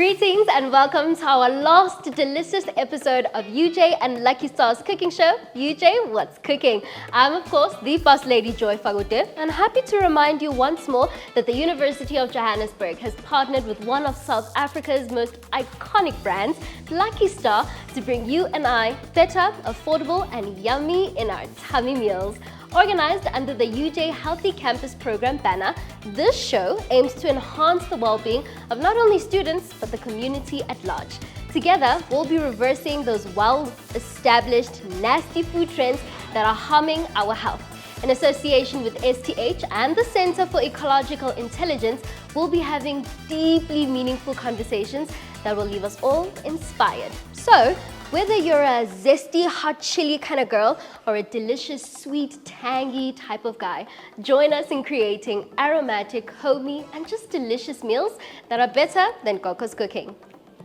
Greetings and welcome to our last delicious episode of UJ and Lucky Star's cooking show, UJ What's Cooking. I'm of course the boss lady Joy Fagute, and happy to remind you once more that the University of Johannesburg has partnered with one of South Africa's most iconic brands, Lucky Star, to bring you and I better, affordable and yummy in our tummy meals. Organized under the UJ Healthy Campus Program banner, this show aims to enhance the well-being of not only students, but the community at large. Together, we'll be reversing those well-established, nasty food trends that are harming our health. In association with STH and the Center for Ecological Intelligence, we'll be having deeply meaningful conversations that will leave us all inspired. So, whether you're a zesty, hot chili kind of girl or a delicious, sweet, tangy type of guy, join us in creating aromatic, homey, and just delicious meals that are better than Coco's cooking.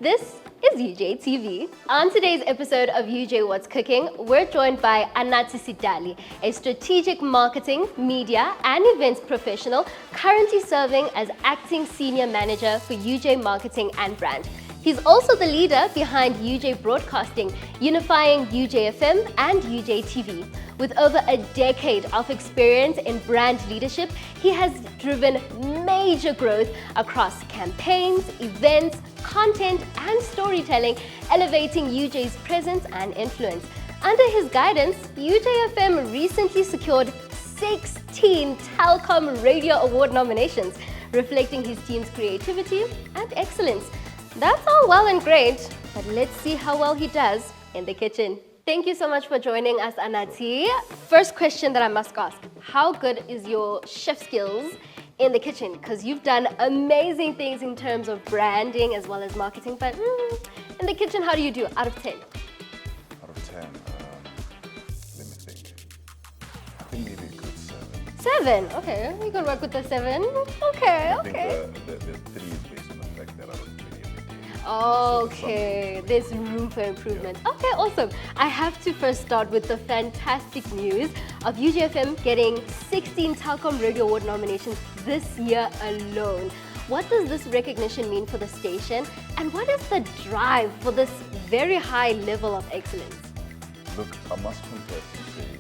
This is UJTV. On today's episode of UJ What's Cooking, we're joined by Anathi Sidali, a strategic marketing, media, and events professional currently serving as acting senior manager for UJ Marketing and Brand. He's also the leader behind UJ Broadcasting, unifying UJFM and UJTV. With over a decade of experience in brand leadership, he has driven major growth across campaigns, events, content, and storytelling, elevating UJ's presence and influence. Under his guidance, UJFM recently secured 16 Telkom Radio Award nominations, reflecting his team's creativity and excellence. That's all well and great, but let's see how well he does in the kitchen. Thank you so much for joining us, Anathi. First question that I must ask, how good is your chef skills in the kitchen? Because you've done amazing things in terms of branding as well as marketing, but in the kitchen, how do you do out of 10? Out of 10, let me think. I think maybe a good 7. 7, okay, we can work with the 7. Okay. I think the 3 is based on the fact that I don't really Okay, there's room for improvement. Yeah. Okay, awesome. I have to first start with the fantastic news of UJFM getting 16 Telkom Radio Award nominations this year alone. What does this recognition mean for the station, and what is the drive for this very high level of excellence? Look, I must confess and say,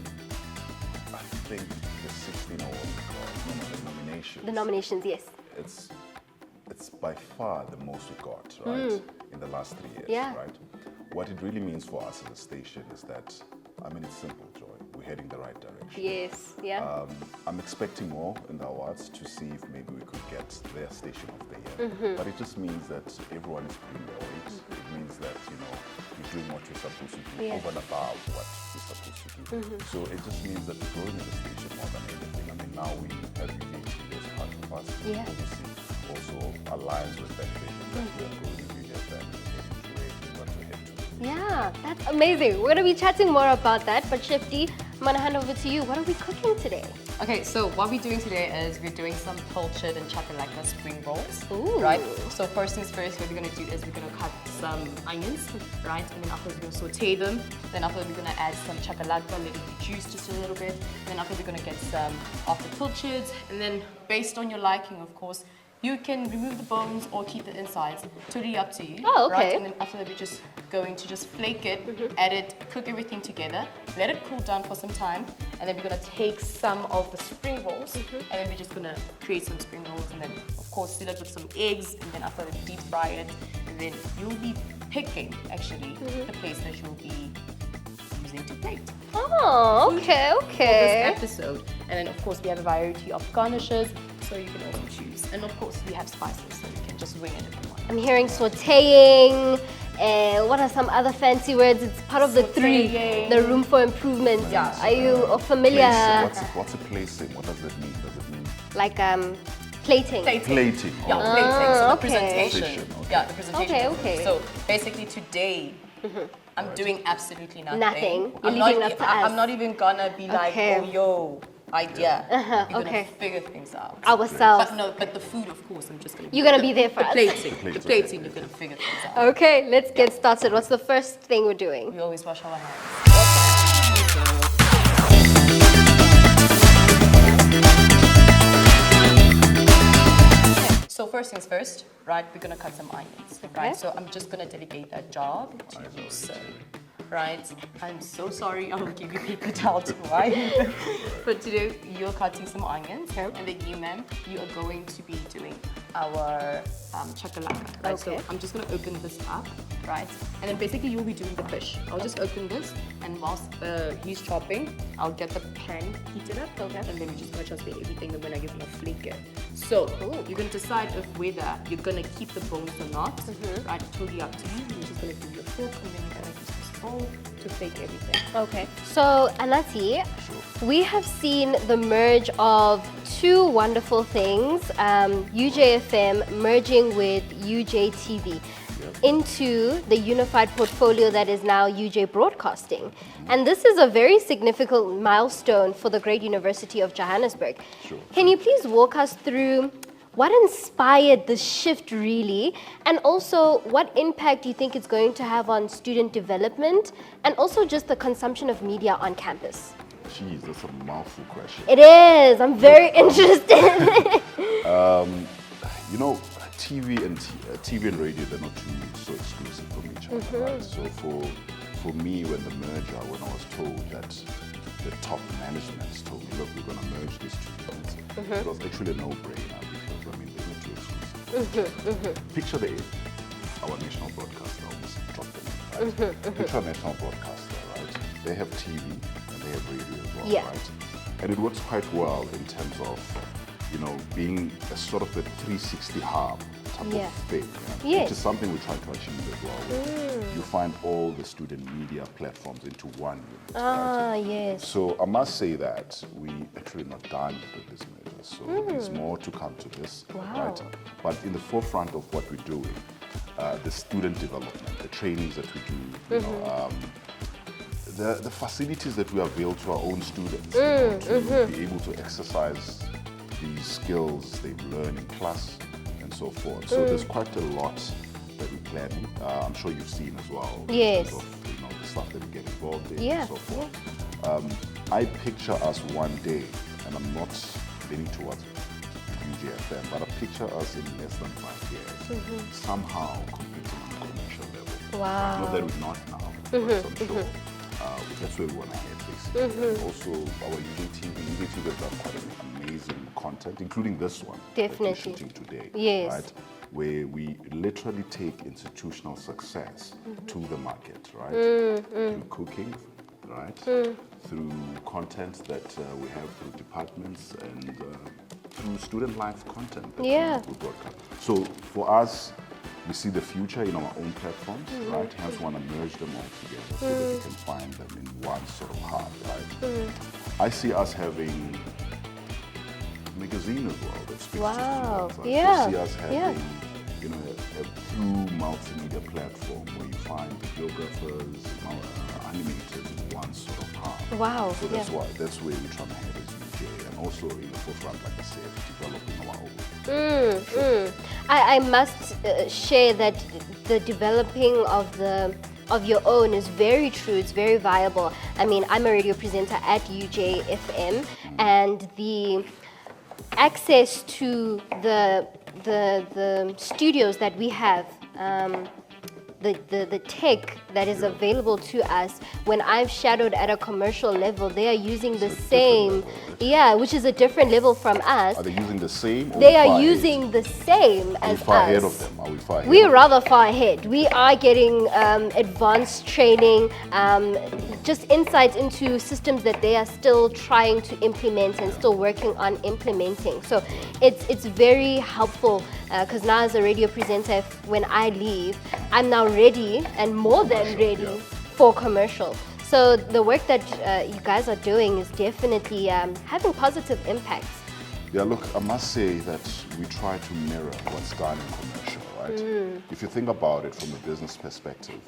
I think the 16 awards, the nominations. The nominations, yes. It's by far the most we got, right, in the last 3 years, Yeah. right? What it really means for us as a station is that, I mean, it's simple, Joy. We're heading the right direction. Yes, yeah. I'm expecting more in the awards to see if maybe we could get their station of the year. But it just means that everyone is pulling their weight. It means that, you're doing what you're supposed to do, Yeah. over and above what you're supposed to do. So it just means that we're growing as a station more than anything. I mean, now we have UJTV as part of us. Yeah. Obviously, also aligns with that vision that we are growing UJFM and heading to where we want to head to. Yeah, that's amazing. We're going to be chatting more about that, but Chef D, I'm going to hand over to you. What are we cooking today? Okay, so what we're doing today is we're doing some pilchard and chakalaka spring rolls, Ooh. right? So first things first, what we're going to do is we're going to cut some onions, right? And then after we're going to saute them. Then after we're going to add some chakalaka, let it juice just a little bit. And then after we're going to get some of the pilchards. And then based on your liking, of course, you can remove the bones or keep the insides. Totally up to you. Oh, okay. Right? And then after that, we're just going to just flake it, add it, cook everything together, let it cool down for some time, and then we're gonna take some of the spring rolls, and then we're just gonna create some spring rolls, and then of course fill it with some eggs, and then after that deep fry it, and then you'll be picking actually the place that you'll be using to plate. Oh, okay. For this episode. And then of course we have a variety of garnishes, so you can also choose. And of course we have spices, so you can just wing it if you want. I'm hearing sauteing. What are some other fancy words? It's part of the 3, Sauteing. the room for improvement. Yeah. Are you familiar? What's a placing? What does that mean? Does it mean Like plating. plating? Yeah, Oh. plating. So the okay. presentation. Presentation, okay. Yeah, the presentation. Okay, of food. okay. So basically today, I'm doing absolutely nothing. Nothing. You're I'm leaving not, it up to us. I'm not even gonna be like, Okay. oh, yo, idea. You're okay. gonna figure things out. Ourselves. But the food, of course, I'm just gonna. You're gonna be there for the us. plating. The plating, you're gonna figure things out. Okay, let's get started. What's the first thing we're doing? We always wash our hands. So first things first, right? We're gonna cut some onions, right? So I'm just gonna delegate that job to you, sir. Right? I'm so sorry. I'll give you paper towel to wipe. But today you're cutting some onions, and then you, ma'am, you are going to be doing our chakalaka, right? Okay. So I'm just gonna open this up, right? And then basically you'll be doing the fish. I'll just open this, and whilst he's chopping, I'll get the pan heated up, and then we're just gonna transfer everything. And when I give him a flake it. So you're gonna decide if whether you're gonna keep the bones or not, right? Totally up to you. You're just gonna give you a fork, and then you're gonna use this bowl to flake everything. Okay. So, Anathi, we have seen the merge of two wonderful things, UJFM merging with UJTV into the unified portfolio that is now UJ Broadcasting. And this is a very significant milestone for the great University of Johannesburg. Can you please walk us through what inspired this shift really, and also what impact do you think it's going to have on student development and also just the consumption of media on campus? Jeez, that's a mouthful question. It is. I'm very interested. You know, TV and radio, they're not too so exclusive from each other, right? So for me, when I was told that the top management told me, look, we're going to merge these two things, it was actually a no-brainer because, I mean, they're not too exclusive. Picture our national broadcaster, almost dropped them, right? Picture a national broadcaster, right? They have TV and they have radio as well, right? And it works quite well in terms of, you know, being a sort of a 360 hub type of thing, which is something we try to achieve as well. You find all the student media platforms into one unit. Yes. So I must say that we actually not done with this merger. So there's more to come to this, right? But in the forefront of what we're doing, the student development, the trainings that we do, you know, the facilities that we avail to our own students, you know, to be able to exercise these skills they've learned in class and so forth. So there's quite a lot that we're planning. I'm sure you've seen as well. Yes. In terms of, you know, the stuff that we get involved in Yeah. and so forth. I picture us one day, and I'm not leaning towards UJFM, but I picture us in less than 5 years, somehow competing on a commercial level. Wow. Not that we're not now, but I'm sure that's where we want to head, basically. And also, our UJTV has done quite an amazing content, including this one Definitely. that we're shooting today, Yes. right? Where we literally take institutional success to the market, right? Through cooking, right? Through content that we have through departments and through student life content that we broadcast. So for us, we see the future in our own platforms, right? Hence, want to merge them all together so that you can find them in one sort of hub, right? I see us having a magazine as well that speaks to students. I see us having, you know, a true multimedia platform where you find videographers, animators in one sort of hub. Wow. So that's where we're trying to head as UJ, and also in the forefront, like I said, developing our own. I must share that the developing of your own is very true. It's very viable. I mean, I'm a radio presenter at UJFM, and the access to the studios that we have, the tech that is available to us, when I've shadowed at a commercial level, they are using the same, which is a different level from us. Are they using the same? Or they are far using ahead? the same as Are we far us. ahead of them? Are we far ahead? We're rather far ahead. We are getting advanced training, just insights into systems that they are still trying to implement and still working on implementing. So it's very helpful because now as a radio presenter, when I leave, I'm now ready and more than ready for commercial. So the work that you guys are doing is definitely having positive impacts. Yeah, look, I must say that we try to mirror what's done in commercial, right? If you think about it from a business perspective,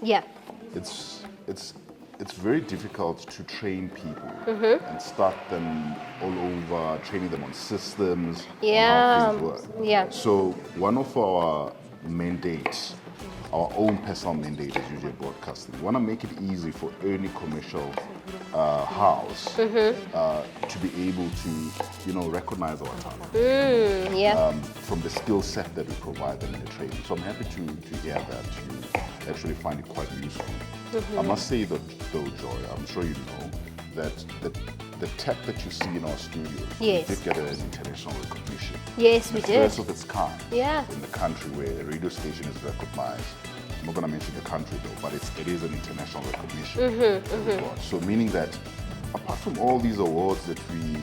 it's very difficult to train people and start them all over, training them on systems, on how things work. Yeah. So one of our mandates our own personal mandate as UJ Broadcasting. We want to make it easy for any commercial house to be able to, recognize our talent from the skill set that we provide them in the training. So I'm happy to hear that you actually find it quite useful. I must say that, though, Joy, I'm sure you know that the tech that you see in our studios, Yes. we did get an international recognition. Yes, we The did. first of its kind in the country where a radio station is recognized. I'm not going to mention the country though, but it is an international recognition that we got. So meaning that apart from all these awards that these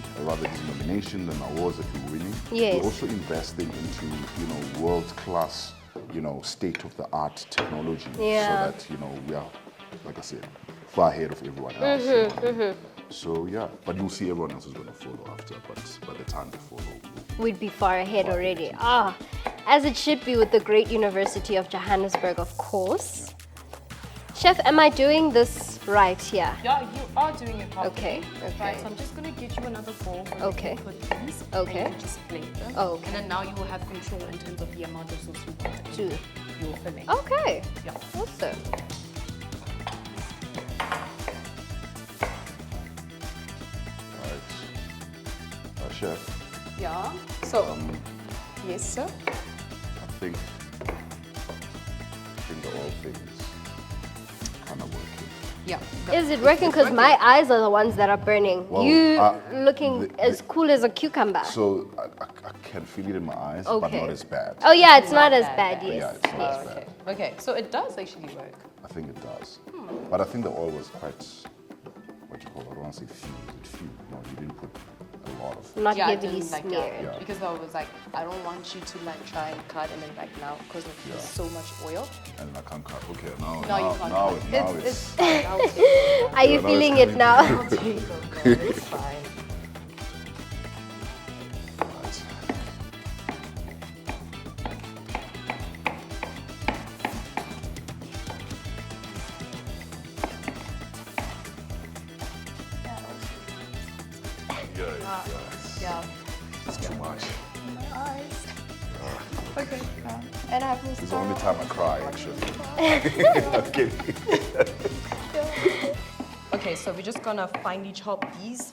nominations and awards that we're winning, Yes. we're also investing into, world-class, state-of-the-art technology Yeah. so that, we are, like I said, far ahead of everyone else. So yeah, but you'll see everyone else is going to follow after, but by the time they follow, We'd be far ahead Far already. ahead. As it should be with the great University of Johannesburg, of course. Chef, am I doing this right here? Yeah, you are doing it properly. Okay, okay. Right, so I'm just going to get you another bowl where Okay. you can put these. Okay. And you can just flake them. Oh, okay. And then now you will have control in terms of the amount of sauce you put To- into your filling. Okay, Yeah. awesome. right. Chef, Yeah. So, yes, sir. I think all things kind of working. Yeah. Is it working? Because my eyes are the ones that are burning. Well, You looking the- as cool as a cucumber. So I can feel it in my eyes, but Okay. not as bad. Oh yeah, it's not Not as that bad, bad. yes. Yeah, it's not as Okay. bad. Okay, so it does actually work. I think it does. But I think the oil was quite, I don't want to say few. No, you didn't put a lot of. Not Yeah, I heavily didn't like smeared. that. Because I was like, I don't want you to like try and cut and then like now because there's so much oil. And I can't cut. Okay, now You can't now cut. it's fine. I'll take it. Are you now feeling it's it now? I'll take it. It's fine. right. Yeah. It's too much. Eyes. Okay. And I have It's the only time I cry, actually. I'm kidding. Okay, so we're just gonna finely chop these.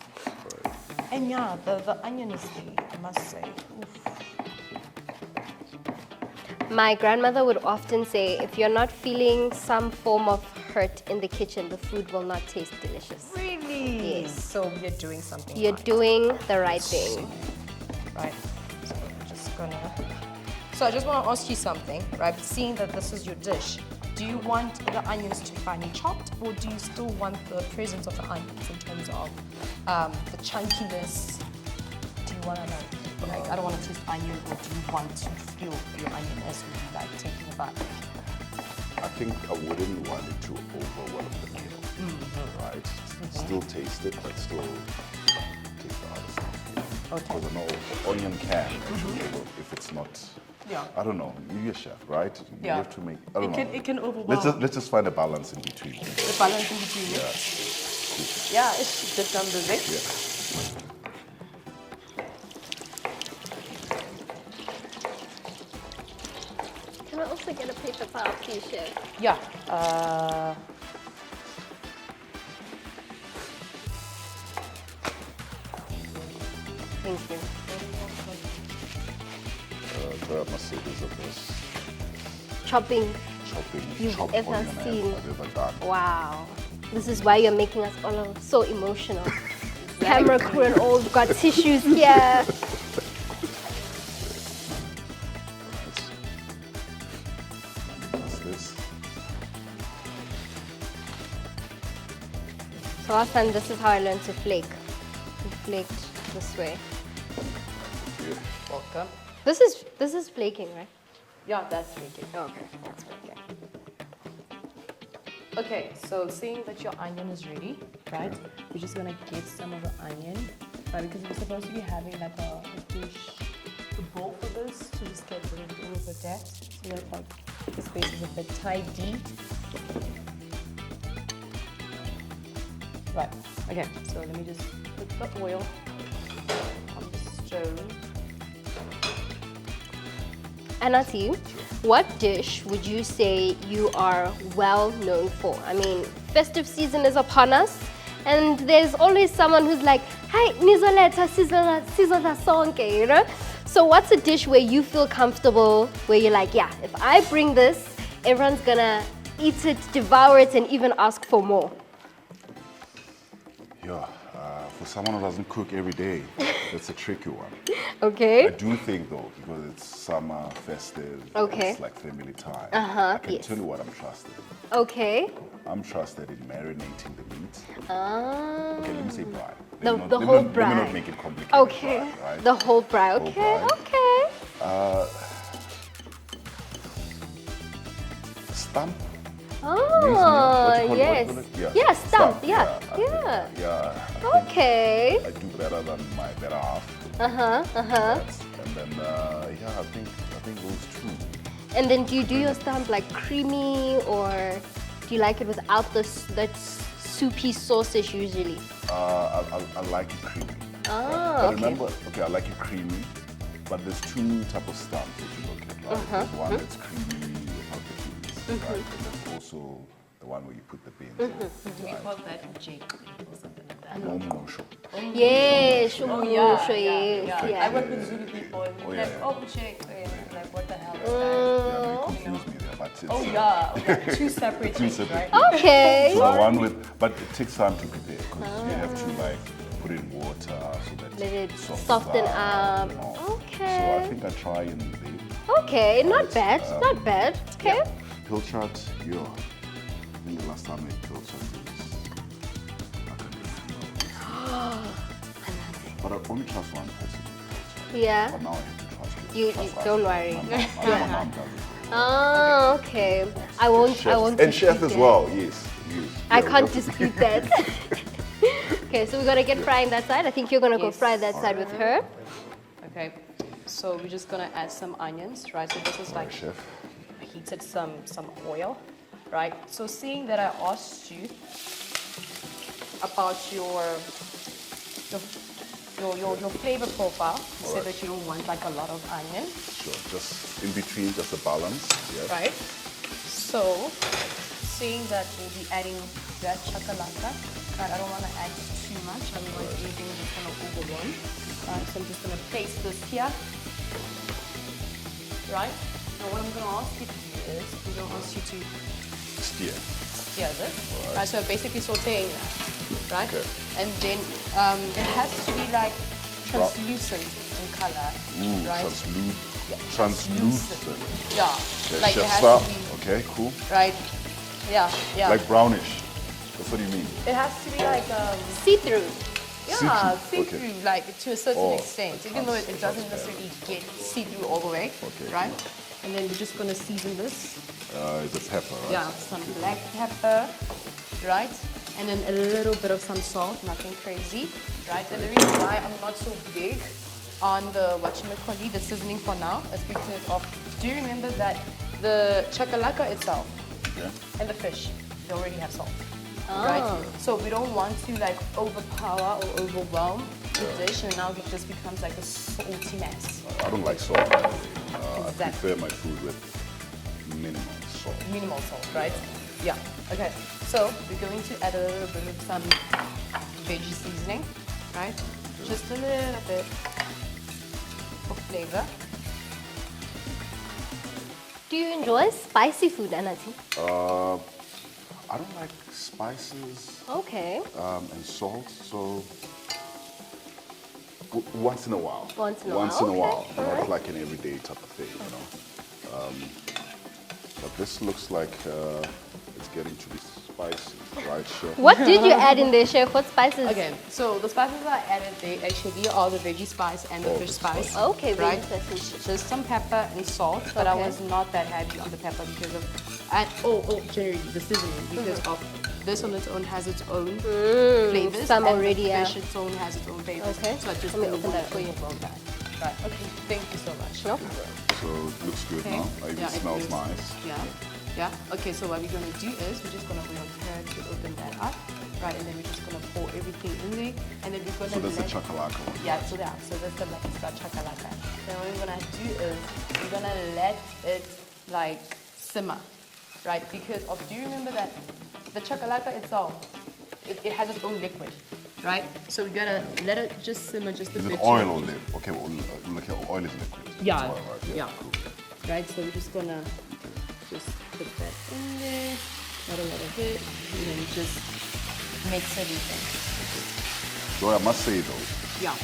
And yeah, the onion is there, I must say. Oof. My grandmother would often say, if you're not feeling some form of hurt in the kitchen, the food will not taste delicious. Really? Yes. So we're doing something You're right. doing the right thing. Right. So we're just gonna. So I just want to ask you something, right? Seeing that this is your dish, do you want the onions to be finely chopped, or do you still want the presence of the onions in terms of the chunkiness? Do you want to like I don't want to taste onion, or do you want to feel your onion as we like taking a bite? I think I wouldn't want it to overwhelm the meal, right? Still taste it, but still take the other stuff. Okay. Because I know onion can actually if it's not. Yeah. I don't know. You're a chef, right? Yeah. You have to make. I don't know. It can overwhelm. Let's just find a balance in between. The balance in between. Yeah, it's the numbers, eh? Yeah. Can I also get a paper towel, please, Chef? Yeah. Thank you. So I must say this is the best Chopping. chopped You've ever onion seen. I've ever done. Wow. This is why you're making us all so emotional. Camera crew and all got tissues here. Right. What's this? So last time, this is how I learned to flake. We flaked this way. Yeah. Welcome. This is flaking, right? Yeah, that's making. Okay, that's flaking. Okay, so seeing that your onion is ready, right? We're just gonna get some of the onion, right? Because we're supposed to be having like a dish, a bowl for this to just get rid of all of the debt, so that like the space is a bit tidy. Right. Okay. So let me just put the oil on the stove. Anathi, what dish would you say you are well known for? I mean, festive season is upon us, and there's always someone who's like, "Hey, nizoletha sizodla sonke," you know? So what's a dish where you feel comfortable, where you're like, yeah, if I bring this, everyone's gonna eat it, devour it, and even ask for more? Yeah, for someone who doesn't cook every day, that's a tricky one. Okay. I do think though, because it's summer, festive, Okay. it's like family time. Uh-huh, I can yes. tell you what I'm trusted. Okay. I'm trusted in marinating the meat. Ah. Okay, let me say braai. The Let me whole not- Let me braai. not make it complicated. Okay. Braai, right? The whole braai. Whole Okay. braai. Okay. Stump. Oh, What do you call it? yes. What do you call it? Yeah, stump. Yeah. I think- Yeah. yeah. I think Okay. I do better than my better half. Uh-huh. And then, yeah, I think those two. And then do you do your stump like creamy, or do you like it without that soupy sausage usually? I like it creamy. Ah, But okay. remember, okay, I like it creamy, but there's two type of stumps that you look at, right? There's one that's creamy without the beans, right? And there's also the one where you put the beans in, We right? call that Jake or something like that. No mosho. Yes, Oh, yes, yeah. yes. I work with Zulu people and Oh, they're yeah, like, yeah. oh, Jake. Like, what the hell is Yeah, that? you confuse me there, but it's Oh, yeah. Two separate Two things, separate right? Okay. So the one with, but it takes time to prepare because you have to like put in water so that Let it softens soften and up. all. So I Okay. think I try in the Okay, not bad, not bad. Okay. Pilchard. Yeah, I think the last time I ate Pilchard was I can't remember. But I only trust one person. Yeah. But now I have to trust You trust don't others. worry. My mom does it. Oh, okay. I won't And chef dispute as that. well. Yes. I Yeah, can't we have to- dispute that. Okay, so we're gonna get frying that side. I think you're gonna go Yes. fry that side with her. Okay. So we're just going to add some onions, right? So this is like Chef. heated some oil, right? So seeing that I asked you about your flavor profile, you said that you don't want like a lot of onion, Sure. Just in between, just a balance. Yes. right? So seeing that we'll be adding that chakalaka, right? I don't want to add too much. I don't want anything that's going to overwhelm. Right? So I'm just going to place this here, right? Now what I'm going to ask you to do is, I'm going to ask you to Steer. steer this. Right, so basically sauteing that, right? Okay. And then it has to be like translucent in color, right? Translucent. Yeah, Okay, like it chef has style. to be, Okay, cool. right? Yeah. Like brownish. That's what you mean. It has to be like See-through. yeah, See-through, see-through, okay. like to a certain Oh, extent, even though it doesn't necessarily get see-through all the way, Okay. right? And then we're just gonna season this. It's a pepper, right? Yeah, some black pepper, right? And then a little bit of some salt, nothing crazy, right? And the reason why I'm not so big on the whatchamacallit, the seasoning for now, is because of, do you remember that the chakalaka itself Okay. and the fish, they already have salt, right? So we don't want to like overpower or overwhelm the dish, and now it just becomes like a salty mess. I don't like salt. By the way. I Exactly. prefer my food with minimal salt. Minimal salt, right? Yeah. Okay. So we're going to add a little bit of some veggie seasoning, right? Just a little bit for flavor. Do you enjoy spicy food, Anathi? I don't like spices Okay. and salt, so once in a while. Once in a Once while, in a while, okay, not alright. like an everyday type of thing, you know. But this looks like it's getting to be spicy, right, chef? What did you add in there, chef? What spices? Okay. So the spices I added, they actually are the veggie spice and the Oh, fish the spice. spice. Okay, right? veggie spices. Just some pepper and salt, but I Okay. was not that heavy on the pepper because of, generally the seasoning, because of this on its own has its own flavors. some and already, the yeah. fish its own has its own flavors. Okay. So I just Let me did a open that for little you. bit of that. Right. Okay. Thank you so much. No? So it looks good Okay. now. It Yeah, it smells is. nice. Yeah. Yeah? Okay, so what we're going to do is we're just going to wait on her to open that up, right? And then we're just going to pour everything in there. And then we're going to So that's the chakalaka one. Yeah, so that's the Lucky Star chakalaka. Then what we're going to do is we're going to let it like simmer, right? Because do you remember that the chakalaka itself, it has its own liquid, right? So we gotta let it just simmer just a Is bit. it oil or liquid? Okay, well, like oil is liquid. Yeah, It's oil, right? yeah. Cool. Right, so we're just gonna just put that in there, not a lot of it, and then just mix everything. So I must say though, Yeah.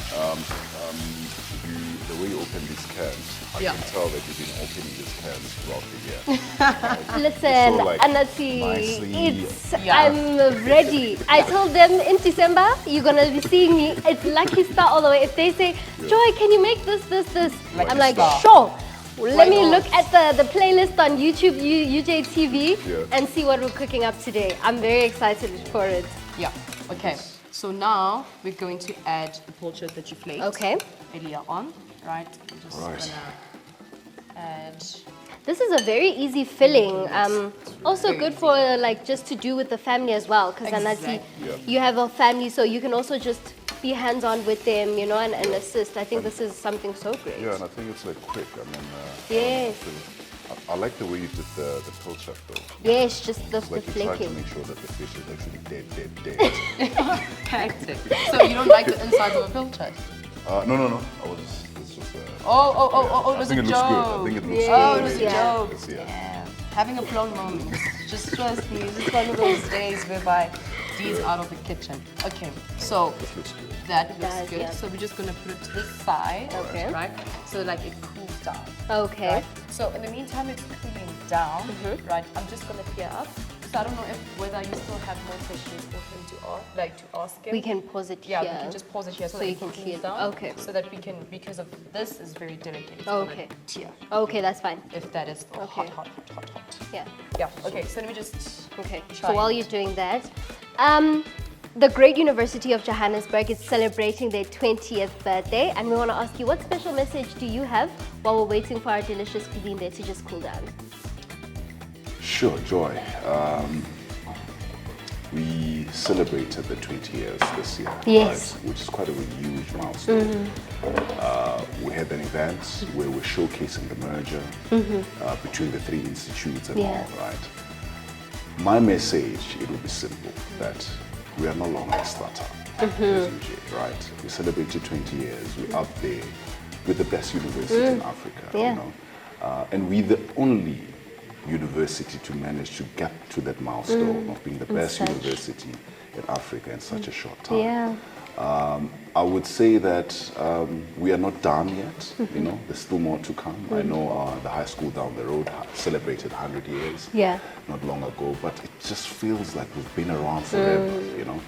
the way you open these cans, I Yeah. can tell that you've been opening these cans throughout the year. Listen, So, like, Anathi, nicely- Yeah. I'm ready. I told them in December, you're going to be seeing me. It's Lucky Star all the way. If they say, Joy, can you make this? Lucky I'm like, Star. sure. Let me not? look at the playlist on YouTube, UJTV, Yeah. and see what we're cooking up today. I'm very excited for it. Yeah, okay. So now we're going to add the poached that you flaked Okay. earlier on, right? We're just Right. gonna add. This is a very easy filling. Also good for like just to do with the family as well. Because Anathi, Exactly. Yeah. you have a family, so you can also just be hands-on with them, you know, and assist. I think this is something so great. Yeah, and I think it's like quick. I mean, Yes. I like the way you did the pilchard though. Yes, just the It's like you try to flaking. make sure that the fish is actually dead. Hectic. So you don't like the inside of a pilchard? No. It's just. Oh, it I was think a it joke. looks good. I think it looks Yeah. good. Oh, it was a Yeah. joke. Yeah. Yeah. Having a blonde moment. Just trust me, it's just one of those days whereby Dee's out of the kitchen. Okay, so This looks good. that looks does, good. yeah. So we're just gonna put it to the side, Okay. right? So like it cools down. Okay. Right? So in the meantime, it's cooling down, right? I'm just gonna clear up. So I don't know whether you still have more questions for him to ask him. We can pause it Yeah, here. we can just pause it here so So that you it can cools clear it. down. Okay. So that we can, because of this is very delicate. It's gonna Okay. tear. Okay, that's fine. If that is still Okay. hot. Yeah. Yeah. Okay. So let me just. Okay. Try So while it. you're doing that, the Great University of Johannesburg is celebrating their 20th birthday, and we want to ask you, what special message do you have while we're waiting for our delicious cuisine there to just cool down? Sure, Joy. We celebrated the 20 years this year, Yes. right, which is quite a huge milestone. We had an event where we're showcasing the merger between the three institutes and Yeah. all, right? My message, it will be simple, that we are no longer a startup as UJ, right? We celebrated 20 years, we're up there with the best university in Africa, Yeah. you know? And we're the only university to manage to get to that milestone of being the best such- university in Africa in such a short time. Yeah. I would say that we are not done yet. You know, there's still more to come. I know the high school down the road celebrated 100 years Yeah. not long ago, but it just feels like we've been around forever. You know,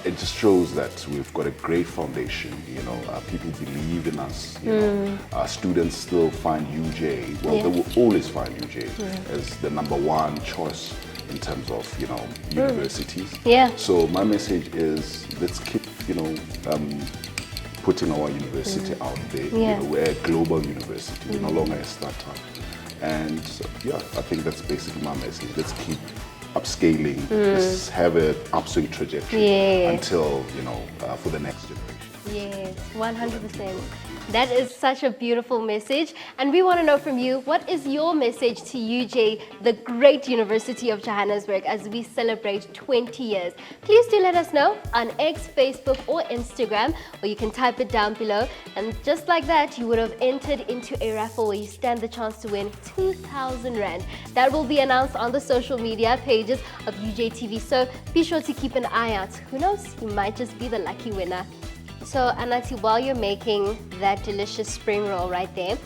it just shows that we've got a great foundation. You know, people believe in us. You know, students still find UJ. Well, Yeah. they will always find UJ as the number one choice in terms of universities. Yeah. So my message is let's keep putting our university out there. Yeah. You know, we're a global university. We're no longer a startup. And yeah, I think that's basically my message. Let's keep upscaling. Let's have an upswing trajectory Yeah. until for the next generation. Yes, 100%. That is such a beautiful message. And we want to know from you, what is your message to UJ, the great University of Johannesburg, as we celebrate 20 years? Please do let us know on X, Facebook, or Instagram, or you can type it down below. And just like that, you would have entered into a raffle where you stand the chance to win 2,000 Rand. That will be announced on the social media pages of UJTV. So be sure to keep an eye out. Who knows? You might just be the lucky winner. So Anathi, while you're making that delicious spring roll right there,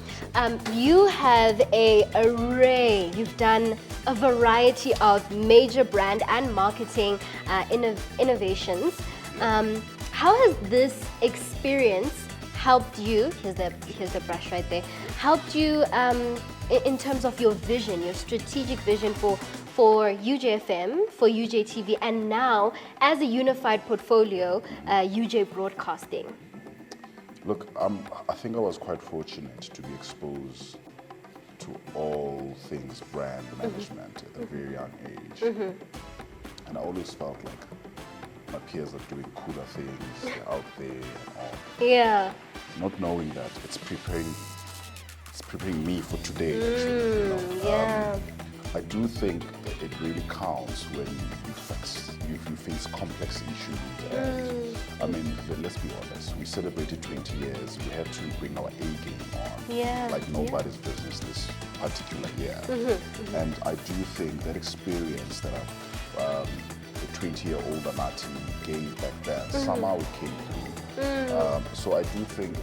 you have a array. You've done a variety of major brand and marketing innovations. How has this experience helped you? Here's the brush right there. Helped you in terms of your vision, your strategic vision for UJFM, for UJTV, and now as a unified portfolio, UJ Broadcasting? Look, I think I was quite fortunate to be exposed to all things brand management at a very young age. And I always felt like my peers are doing cooler things, they're out there and all. Yeah. Not knowing that it's preparing me for today, actually. You know? Yeah. I do think that it really counts when you face complex issues. And I mean, let's be honest, we celebrated 20 years, we had to bring our A game on, Yeah, like nobody's business this particular year. And I do think that experience that the 20-year-old Anathi gave back then, somehow it came through. So I do think,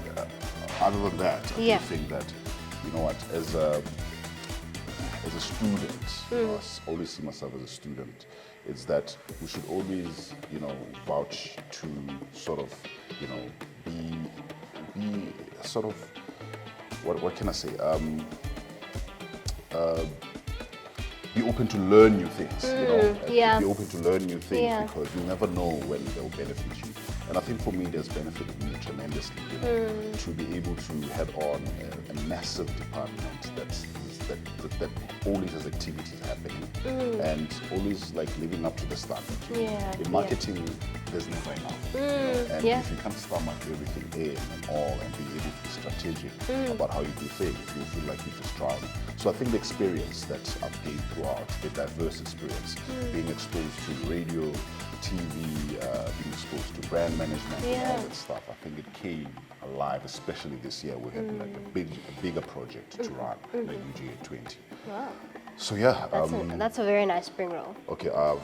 other than that, I do think that, you know what, as a student, you know, I always see myself as a student, it's that we should always, you know, vouch to sort of, you know, be sort of, what can I say? Be open to learn new things, you know. Be open to learn new things because you never know when they'll benefit you. And I think for me, it has benefited me tremendously, you know, to be able to head on a massive department that always has activities happening and always like living up to the standard. In marketing, there's never enough. You know? And if you can't stomach everything in and all and be able to be strategic about how you do things, you'll feel like you're just drowning. So I think the experience that I've gained throughout, the diverse experience, being exposed to radio, TV, being exposed to brand management and all that stuff, I think it came alive, especially this year. We had like a bigger project to run, like UJTV. Wow. So yeah, that's a very nice spring roll. Okay, I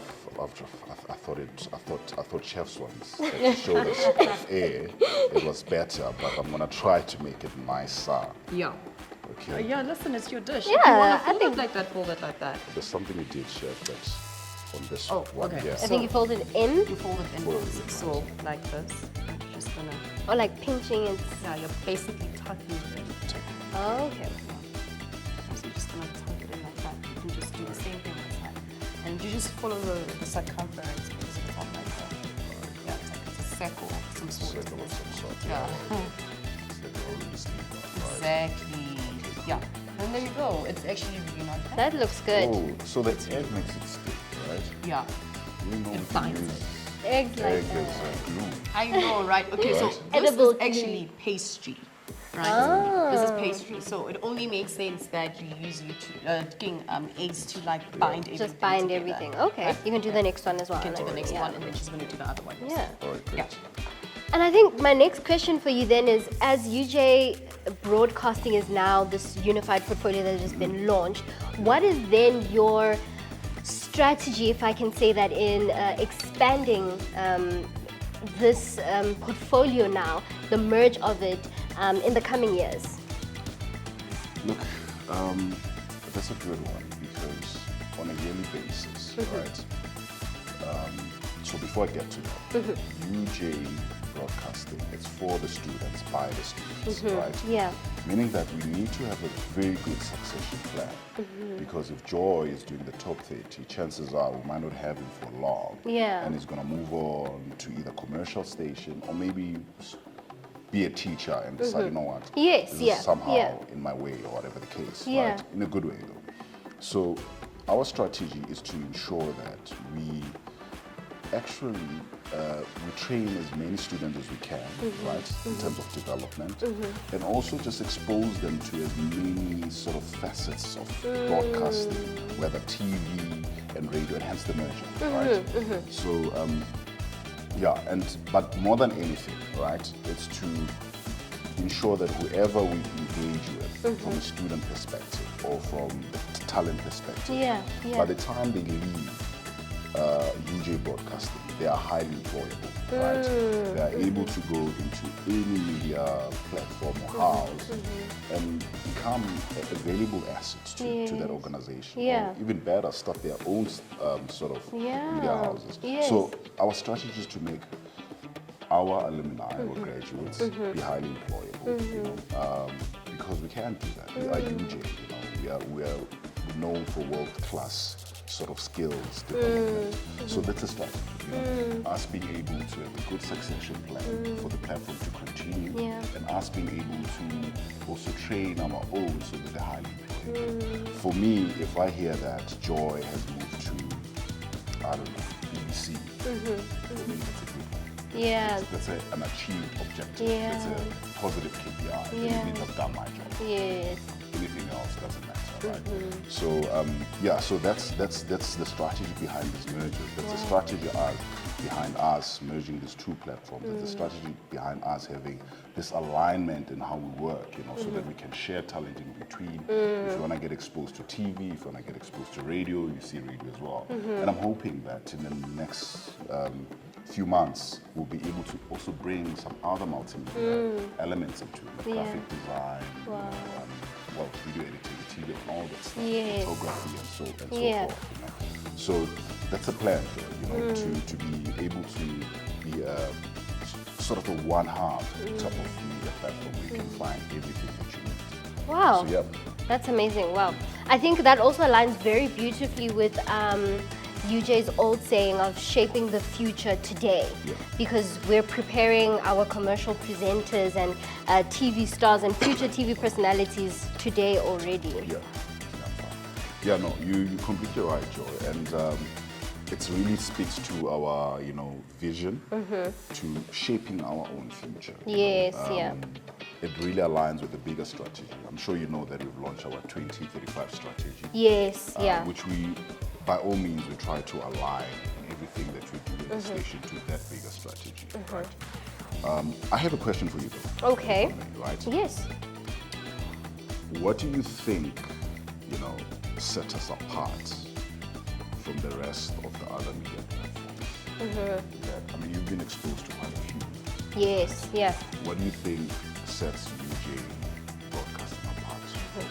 thought chef's ones that showed us off air. It was better, but I'm gonna try to make it nicer. Yeah. Okay. Yeah, listen, it's your dish. Yeah, If you want to I fold think- it like that, fold it like that. There's something you did, chef, that's on this Oh, one. okay. Yeah. I think you fold it in, You fold it in Fold it in. so like this. And you're just gonna, or like pinching it. yeah, you're basically tucking it in. Oh, okay. So you're just gonna tuck it in like that. You can just do the same thing this side. And you just follow the circumference because it's on like that. Yeah, it's a circle of some sort. Circle of some sort. Yeah. It's like a rolling sleeve, right? Exactly. Yeah. And there you go. It's actually really not bad. That looks good. Oh, so the egg makes it stick, right? Yeah. We know we It can finds use it. Eggs like egg that. as glue. I know, right? Okay, so Right. this Edible is to actually pastry, right? This is pastry, so it only makes sense that you use cooking eggs to like bind everything. Just bind together. everything. Okay. You can do the next one as well. You can do the next Yeah. one, and then she's going to do the other one. Yeah. All right, great. Yeah. And I think my next question for you then is, as UJ Broadcasting is now this unified portfolio that has been launched, what is then your strategy, if I can say that, in expanding this portfolio now, the merge of it in the coming years? Look, that's a good one because on a yearly basis, right? So before I get to that, UJ Broadcasting, it's for the students, by the students, right? Yeah. Meaning that we need to have a very good succession plan because if Joy is doing the top 30, chances are we might not have him for long. Yeah. And he's going to move on to either commercial station or maybe be a teacher and decide, you know what, Yes, this yeah, is somehow yeah. in my way or whatever the case, Yeah. right? In a good way though. So our strategy is to ensure that we actually we train as many students as we can, right, in terms of development, and also just expose them to as many sort of facets of broadcasting, whether TV and radio, and hence the merger, right? So, but more than anything, right, it's to ensure that whoever we engage with from a student perspective or from the talent perspective, Yeah. Yeah. by the time they leave UJ Broadcasting, they are highly employable, right? They are able to go into any media platform or house and become a valuable asset to that organization. Yeah. Or even better, start their own sort of media houses. Yes. So our strategy is to make our alumni or graduates be highly employable, you know, because we can do that. We are UJ, you know, we are known for world-class sort of skills development. So that's a strategy, you know, us being able to have a good succession plan for the platform to continue, Yeah. and us being able to also train our own so that they're highly employable. For me, if I hear that Joy has moved to, I don't know, BBC, for me that's a good one. Yeah. That's an achieved objective. Yeah. It's a positive KPI. Yeah. It means I've done my job. Yes. Anything else doesn't matter, right? So so that's the strategy behind this merger. That's the strategy behind us merging these two platforms. It's the strategy behind us having this alignment in how we work, so that we can share talent in between. If you want to get exposed to TV, if you want to get exposed to radio, you see radio as well. And I'm hoping that in the next few months, we'll be able to also bring some other multimedia elements into it, like graphic design, video editing, TV, and all that stuff, photography, and so forth. So that's a plan, to be able to be sort of a one hub type of media platform where you can find everything that you need. Wow. So, That's amazing. Wow. I think that also aligns very beautifully with UJ's old saying of shaping the future today, because we're preparing our commercial presenters and TV stars and future TV personalities today already. No, you're completely right, Joy, and it really speaks to our, vision to shaping our own future. Yes, It really aligns with the bigger strategy. I'm sure you know that we've launched our 2035 strategy. Yes, Which we, by all means, we try to align everything that we do in the station to that bigger strategy. Right? I have a question for you, though. Okay. Right? Yes. What do you think, set us apart from the rest of the other media platforms? I mean, you've been exposed to quite a few. Yes, yeah. What do you think sets UJ Broadcasting apart from,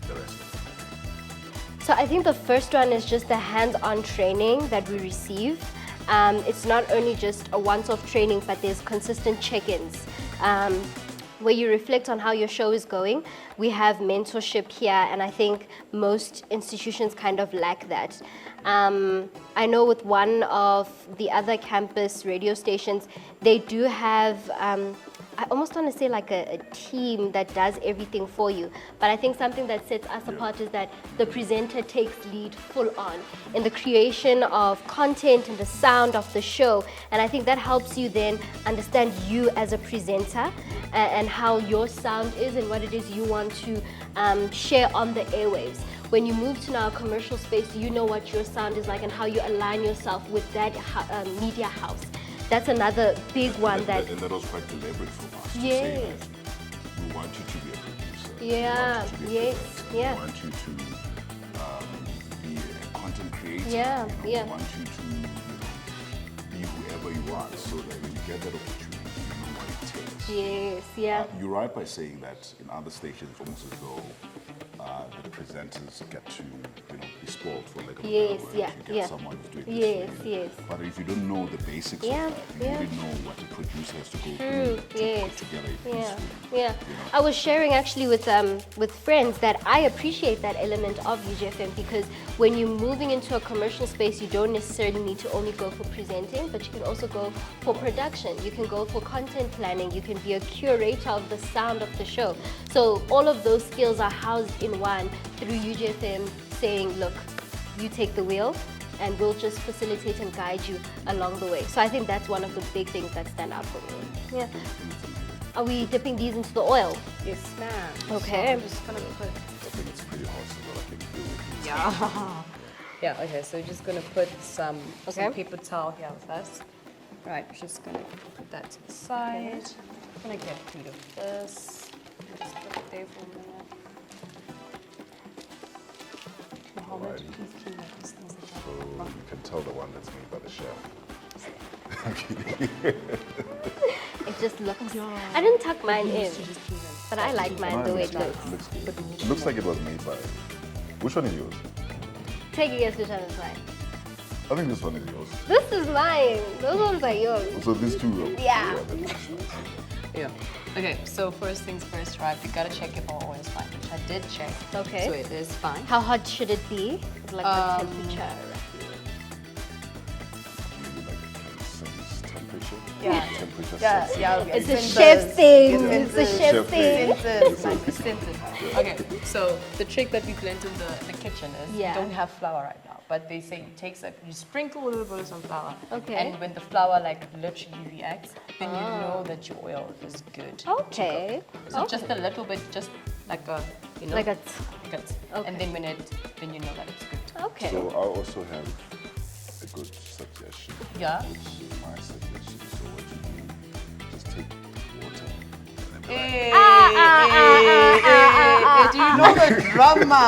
the rest of them? So I think the first one is just the hands-on training that we receive. It's not only just a once-off training, but there's consistent check-ins where you reflect on how your show is going. We have mentorship here, and I think most institutions kind of lack that. I know with one of the other campus radio stations, they do have, I almost want to say like a team that does everything for you. But I think something that sets us apart is that the presenter takes lead full on in the creation of content and the sound of the show. And I think that helps you then understand you as a presenter and how your sound is and what it is you want to share on the airwaves. When you move to now a commercial space, you know what your sound is like and how you align yourself with that media house. That's another big one and that was quite deliberate from us to say that we want you to be a producer. Yeah, we want you to be a yes, presenter. yeah. We want you to be a content creator. Yeah, We want you to be whoever you are, so that when you get that opportunity, you know what it takes. Yes, yeah. You're right by saying that in other stations, it's almost as though the presenters get to, be spoiled for lack of a better word. You get someone who's doing this for you. But if you don't know the basics of that, you wouldn't know what the producer has to go through to put together a piece for you. I was sharing actually with friends that I appreciate that element of UJFM, because when you're moving into a commercial space, you don't necessarily need to only go for presenting, but you can also go for production. You can go for content planning. You can be a curator of the sound of the show. So all of those skills are housed in one through UJFM saying, look, you take the wheel and we'll just facilitate and guide you along the way. So I think that's one of the big things that stand out for me. Yeah. Are we dipping these into the oil? Yes, ma'am. Okay. So I'm just gonna put. I think it's pretty hot, so that I can feel it. Yeah. Yeah. Okay. So we're just gonna put some paper towel here with us. Right. We're just gonna put that to the side. I'm gonna get rid of this. Just put it there for a minute. Mohammed, Alrighty. please clean up these things like So that. you can tell the one that's made by the chef. It just looks. I didn't tuck mine in, To just clean them. but I like mine the way it looks. Looks good. It looks like it was made by. Which one is yours? Take a guess which one is mine. I think this one is yours. This is mine. Those ones are yours. So these two. Yeah. That looks nice. Yeah. Okay, so first things first, right? You gotta check if our oil is fine, which I did check. Okay. So it is fine. How hot should it be? Like the temperature. Maybe like a sense temperature. Yeah. temperature Yeah, sensing. yeah. It's a chef thing. It's It's a chef thing. Sensors. Okay, so the trick that we learned in the kitchen is Yeah. we don't have flour right now, but they say it takes you sprinkle a little bit of some flour. Okay. And when the flour like literally reacts, then you know that your oil is good. to Okay. cook. So just a little bit, just like a, you know. Like a like a- Okay. And then then you know that it's good. okay. So I also have a good suggestion. Yeah. Which is my suggestion. So what you do, just take water. And then Hey, ah, do you know the drama?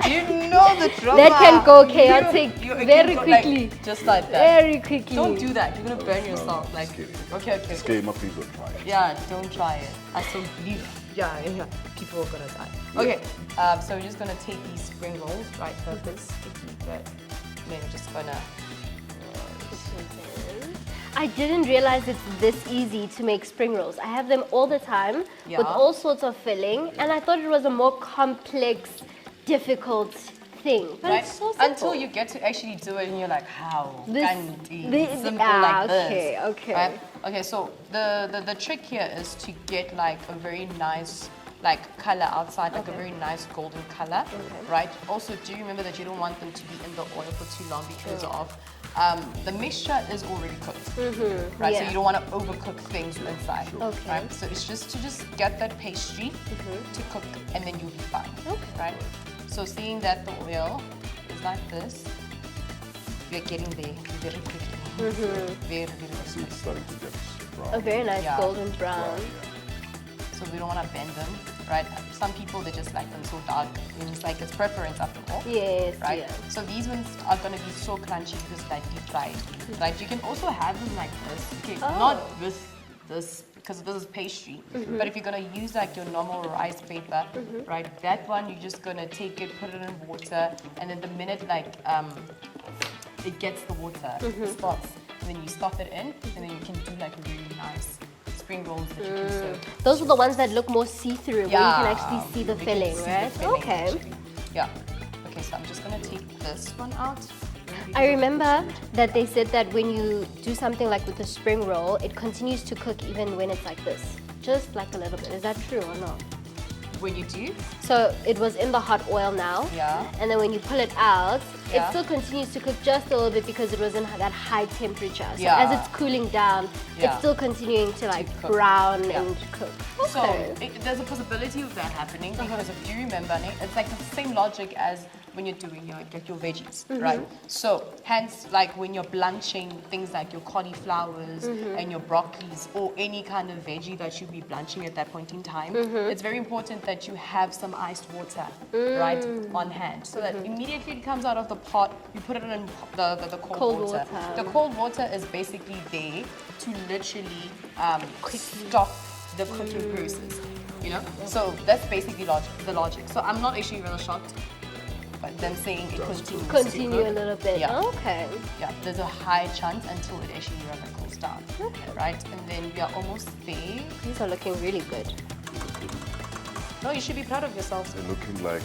Do you know the drama? That can go chaotic it very can go quickly. Like, just like that. Very quickly. Don't do that. You're gonna burn yourself. Like, kidding. okay. Disclaimer, please don't try it. Yeah, don't try it. I so believe. Yeah. People are gonna die. Okay. So we're just gonna take these spring rolls, right? So a bit sticky, but then we're just gonna. I didn't realize it's this easy to make spring rolls. I have them all the time Yeah. with all sorts of filling, and I thought it was a more complex, difficult thing. But Right? it's so simple. Until you get to actually do it and you're like, how? This- Candy. this- Simple ah, like this. okay. Right? Okay, so the trick here is to get like a very nice like color outside, like a very nice golden color, right? Also, do you remember that you don't want them to be in the oil for too long because of the mixture is already cooked, right? So yeah. you don't want to overcook things inside, Okay. right? So it's just to get that pastry to cook, and then you'll be fine, right? So seeing that the oil is like this, we're getting there very quickly, very See, quickly. it's starting to get brown. A very nice Yeah. golden brown. So we don't want to bend them, right? Some people, they just like them so dark. And it's like it's preference after all. Yes, Right? yeah. So these ones are going to be so crunchy because like deep fried. Right? You can also have them like this. Okay, not with this because this is pastry. But if you're going to use like your normal rice paper, right? That one, you're just going to take it, put it in water, and then the minute like it gets the water, it starts, and then you stuff it in, and then you can do like really nice spring rolls that you can serve. Those are the ones that look more see-through, where you can actually see the we can filling, see the right? filling, Okay. actually. Yeah. Okay, so I'm just gonna take this one out. I remember that they said that when you do something like with a spring roll, it continues to cook even when it's like this. Just like a little bit. Is that true or not? When you do, So it was in the hot oil now. Yeah. And then when you pull it out, it Yeah. still continues to cook just a little bit because it was in that high temperature. So Yeah. as it's cooling down, Yeah. it's still continuing to like cook. brown Yeah. and cook. so Okay. there's a possibility of that happening because if you remember, it's like the same logic as when you're doing your veggies, right? So hence, like when you're blanching things like your cauliflowers and your broccolis or any kind of veggie that you'll be blanching at that point in time, it's very important that you have some iced water, right, on hand, so that immediately it comes out of the pot, you put it in the cold water. The cold water is basically there to literally stop the cooking process, you know? So that's basically the logic. So I'm not actually really shocked, but them saying it continues to Continue cook. a little bit. Yeah. Okay. Yeah, there's a high chance until it actually rather cools down, right? And then we are almost there. These are looking really good. No, you should be proud of yourselves. They're looking like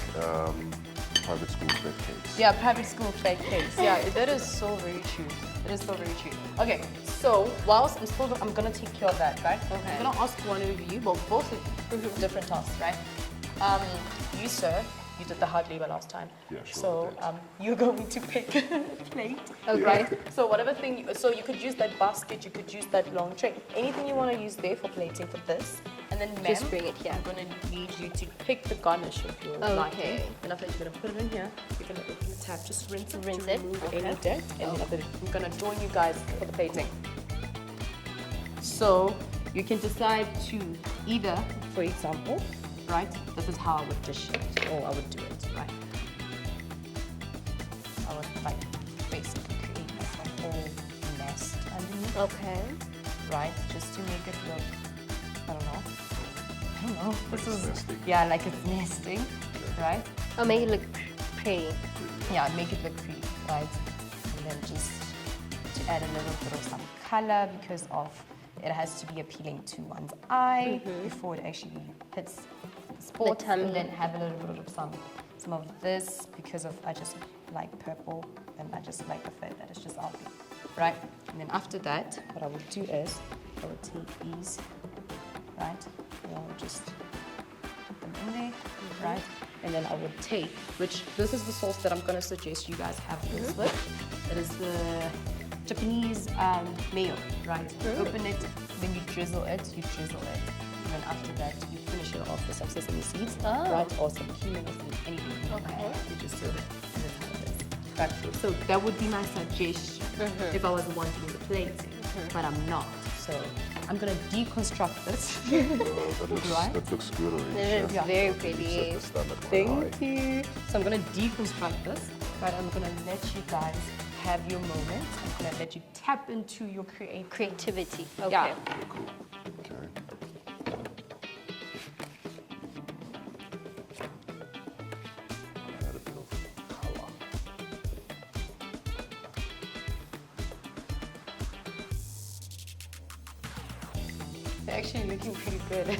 private school bread cakes. Yeah, private school fake cakes. Yeah, that is so very true. It is so very true. Okay, so whilst I'm gonna take care of that, right? Okay. I'm gonna ask one of you, well, both of you, different tasks, right? You, sir, you did the hard labor last time. Yeah, sure, So I you're going to pick a plate. Okay. Right? So whatever thing, so you could use that basket, you could use that long tray. Anything you want to use there for plating for this. And then ma'am, Just bring it here. I'm going to need you to pick the garnish of your Okay. liking. And after you're going to put it in here, you're going to open the tap, just rinse Rinse to it, remove okay. any dirt. And then after that, I'm going to join you guys for the plating. So you can decide to either, for example, right, this is how I would dish it, or I would do it, right? I would like basically create like a whole nest underneath, Okay. right? Just to make it look, I don't know. This is nesting. yeah, like it's nesting, right? Or make it look pretty. Yeah, make it look pretty, right? And then just to add a little bit of some color because of it has to be appealing to one's eye before it actually hits the spot. tummy. And then have a little bit of some of this because of I just like purple and I just like the fact that it's just out there, right? And then after that, what I will do is I would take these, right? And I would just put them in there, right? And then I would take, this is the sauce that I'm going to suggest you guys have this with. It is the Japanese mayo, right? Open it, then you drizzle it. And then after that, you finish it off with some sesame seeds, right? Or some cumin or some anything. Okay. You just serve it, and that's how it is. Right. So that would be my suggestion if I was the one doing the plating, but I'm not. So I'm gonna deconstruct this. That looks good already. It is Chef. very You pretty. set the standard quite high. Thank you. So I'm gonna deconstruct this, right? I'm gonna let you guys have your moment. I'm gonna let you tap into your Creativity. Okay. Yeah. Very cool. Okay. Add a bit of color. They're actually looking pretty good.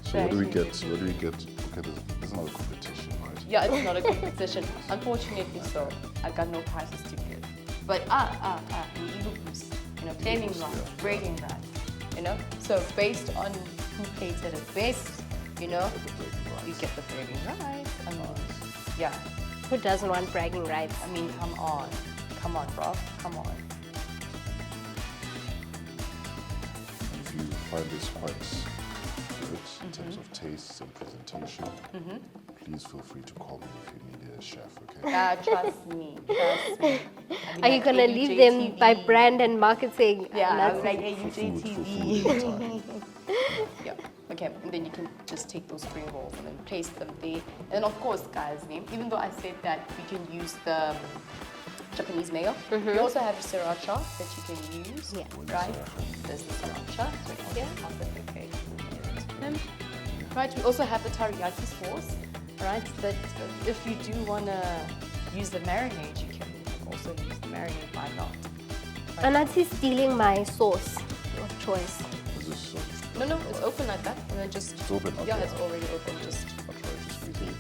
So what do we get? Okay, this is not a competition, right? Yeah, it's not a competition. Unfortunately so. I got no prizes to give. But claiming right, bragging right, So based on who plated it best, you get the bragging rights. I mean, yeah. Who doesn't want bragging rights? I mean, come on, bro, come on. If you find this quite good in terms of tastes and presentation, please feel free to call me if you need a chef, okay? Trust me. I mean, Are you gonna leave them by brand and marketing? Yeah, That's I'm like, hey, For UJTV. food time. Yeah. Okay, and then you can just take those spring rolls and then place them there. And then of course, guys, even though I said that we can use the Japanese mayo, we also have sriracha that you can use, right? There's the sriracha, so we also have the cake. Right, we also have the teriyaki sauce, right? That if you do want to use the marinade, you can also use the marinade, why not? Anathi stealing my sauce of choice. Is this so? No, it's open like that, and then just... It's open, Yeah, okay. it's already open, just... I'll try to squeeze it.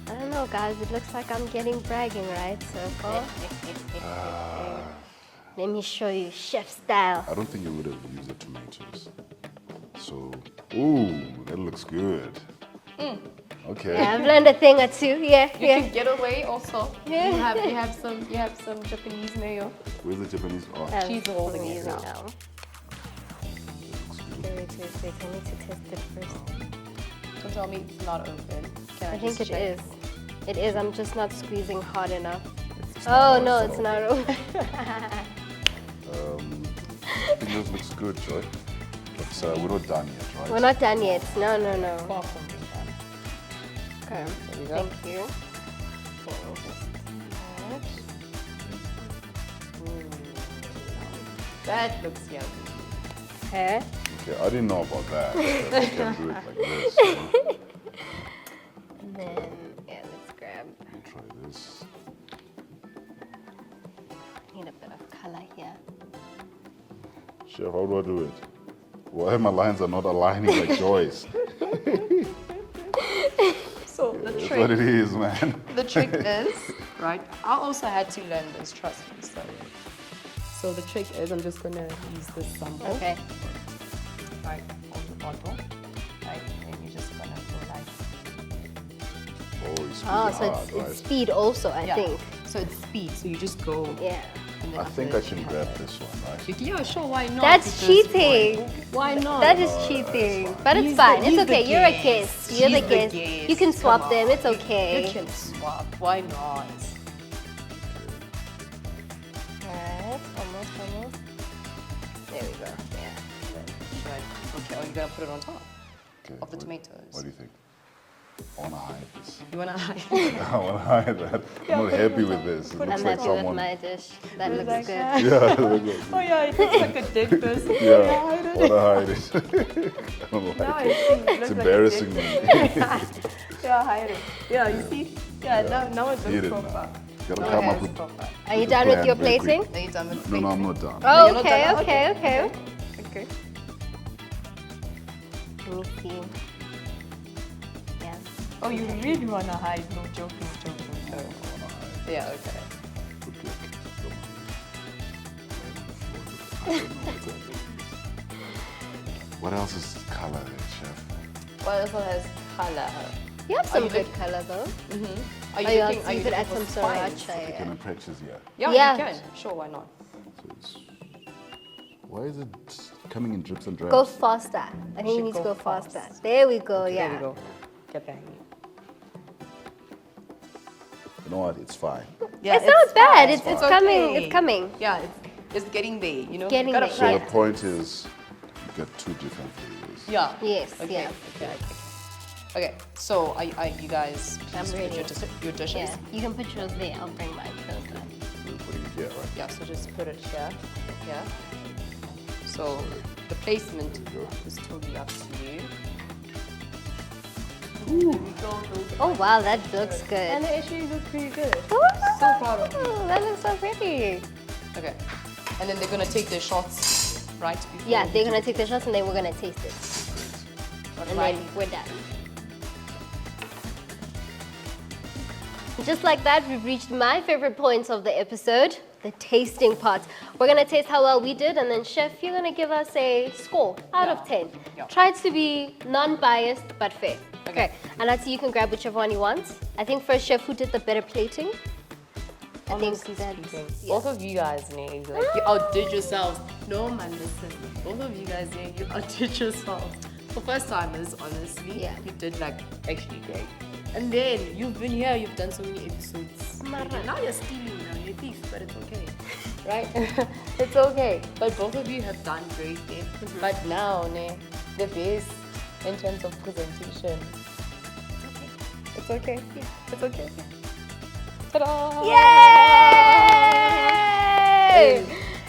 I don't know, guys. It looks like I'm getting bragging rights so far. Let me show you chef style. I don't think you would have used the tomatoes. So, ooh, that looks good. Okay. Yeah, I've learned a thing or two. You can get away also. Yeah. You have some Japanese mayo. Where's the Japanese? Oh, She's holding it now. that looks good. Wait, I need to test it first. Don't tell me it's not open. Can I I think just it check? is. It is. I'm just not squeezing hard enough. It's Oh not- no, it's it's not not open. I think this looks good, Joy. But we're not done yet, right? We're not done yet. No. Far from being done. Okay. There we go. Thank you. Okay, we'll just That looks yummy. okay. Okay, I didn't know about that. That we can do it like this. You know? And then let's grab. Let me try this. Need a bit of color here. Chef, how do I do it? Why my lines are not aligning like Joy's? So the That's trick, what it is, man. the trick is, right? I also had to learn this, trust me. So the trick is, I'm just gonna use this sample, Okay. right, of the bottle, right, and you're just gonna go like, Oh, you squeeze Oh, it so hard, right? it's speed also, I yeah. think. So it's speed. So you just go. Yeah. And then I after think that I can you have grab it. this one, right? Yeah, sure. Why not? That's Because cheating. Why not? That is cheating. fine. But it's He's fine. the- It's he's the okay. You're a guest. guest. You're He's the the guest. guest. You can swap Come them. on. It's okay. You can swap. Why not? Alright. Almost. There we go. Yeah. Okay. Oh, you gotta put it on top Okay, of the what- tomatoes. What do you think? I want to hide this. You wanna hide? I want to hide that. I'm not happy with this. It I'm looks like happy with someone. my dish. That looks like good. that. Yeah, it looks like- Oh yeah, it looks like a dead person. yeah. I want to hide it. I don't Now like I it. see. It It's looks embarrassing like me. a dead. Yeah, hide it. Yeah, you see? Yeah, now it Need looks it proper. now. Gotta Now come it up has with. proper. Are you with a done with plan your very quick. plating? Are you done with No, I'm not done. Oh, You're not okay, done? okay. Okay. Let me see. Yeah. Oh, you really wanna hide? No joking. I want to hide. Yeah, okay. Put like some I don't know exactly. What else is color, chef? What else has color? You have some you good look- color though. Are you yeah, looking, so are you you could looking add some for spice? sriracha. Can I practice here? Yeah, Yeah. you can. Sure, why not? So it's, why is it coming in drips and drabs? Go faster. I think you Should need to go go faster. fast. There we go, yeah. There we go. Get that. You know what? It's fine. Yeah, It's not bad. fine. It's coming. okay. It's coming. Yeah, it's getting there, you know? Getting Gotta there, So try the yeah. point is, you get two different flavors. Yeah. Yes, Okay. yeah. Okay. Okay. So are you guys I'm pleased with ready. your dishes? Yeah. You can put yours there. I'll bring mine closer. We're putting it here, right? Yeah, so just put it here. Yeah. So the placement is totally up to you. Oh wow, that looks good. And it actually looks pretty good. Ooh, So proud of you. That looks so pretty. Okay. And then they're gonna take their shots right before. Yeah, we they're do gonna the- take the shots and then we're gonna taste it. And Right. then we're done. Just like that, we've reached my favorite points of the episode, the tasting part. We're gonna taste how well we did, and then Chef, you're gonna give us a score out of 10. Yeah. Try to be non-biased but fair. Okay. Okay, and let's see, you can grab whichever one you want. I think first Chef, who did the better plating? I think Honestly that's speaking, yeah. both of you guys, like you outdid yourselves. No man, listen. Both of you guys, you outdid yourselves. For first timers, honestly, Yeah. you did like actually great. And then you've been here, you've done so many episodes. Mara. Now you're stealing now, you're a thief, but it's okay, right? It's okay. But both of you have done great there. But now, the best in terms of presentation. It's okay. It's okay. Ta-da! Yay!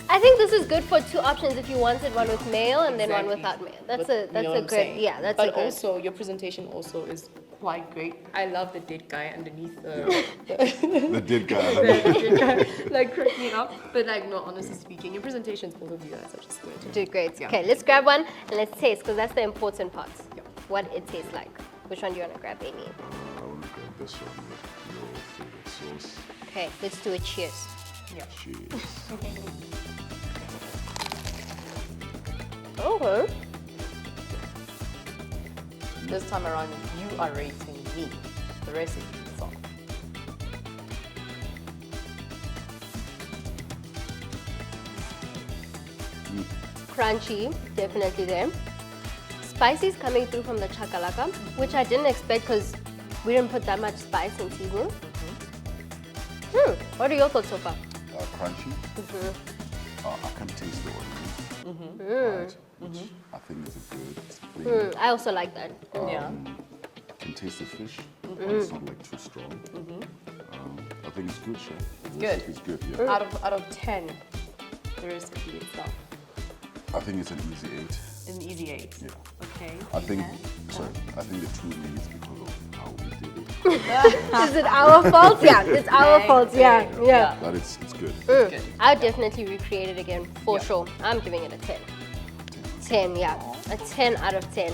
I think this is good for two options if you wanted one with mayo and then one Exactly. without mayo. That's But a you know that's what a I'm good saying? yeah, that's but a good. also your presentation also is quite great. I love the dead guy underneath the, The dead guy. the dead guy, like crack me up. But like no, honestly speaking, your presentations, both of you guys are just good. Do great. Yeah. Okay, let's grab one and let's taste because that's the important part. Yeah. What it tastes like. Which one do you want to grab, Amy? I want to grab this one with your favorite sauce. Okay, let's do a cheers. Yeah. Cheers. Okay. This time around, you are rating me. The recipe. So. Crunchy, definitely there. Spicy is coming through from the chakalaka, which I didn't expect because we didn't put that much spice in seasoning. What are your thoughts so far? Crunchy. I can taste the onions. Right, which I think is a good flavor. I also like that. Yeah. Can taste the fish, but it's not like too strong. I think it's good, chef. The Good. recipe is good, yeah. Out of 10, the recipe itself. I think it's an easy 8. An easy 8. Yeah. Okay. I think, sorry, I think the 2 minutes because of how we did it. Is it our fault? Yeah, it's our fault. Yeah, yeah. But it's good. Good. I'll definitely recreate it again for Yeah. sure. I'm giving it a 10. 10, yeah. A 10 out of 10.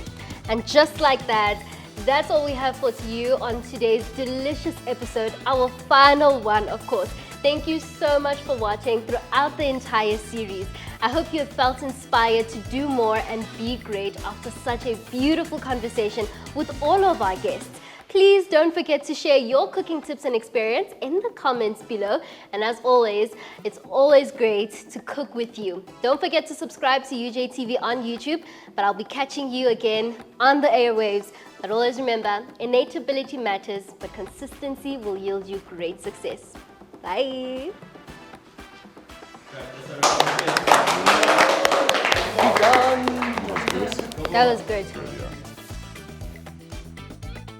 And just like that, that's all we have for you on today's delicious episode, our final one, of course. Thank you so much for watching throughout the entire series. I hope you have felt inspired to do more and be great after such a beautiful conversation with all of our guests. Please don't forget to share your cooking tips and experience in the comments below. And as always, it's always great to cook with you. Don't forget to subscribe to UJTV on YouTube, but I'll be catching you again on the airwaves. But always remember, innate ability matters, but consistency will yield you great success. Bye. That was good.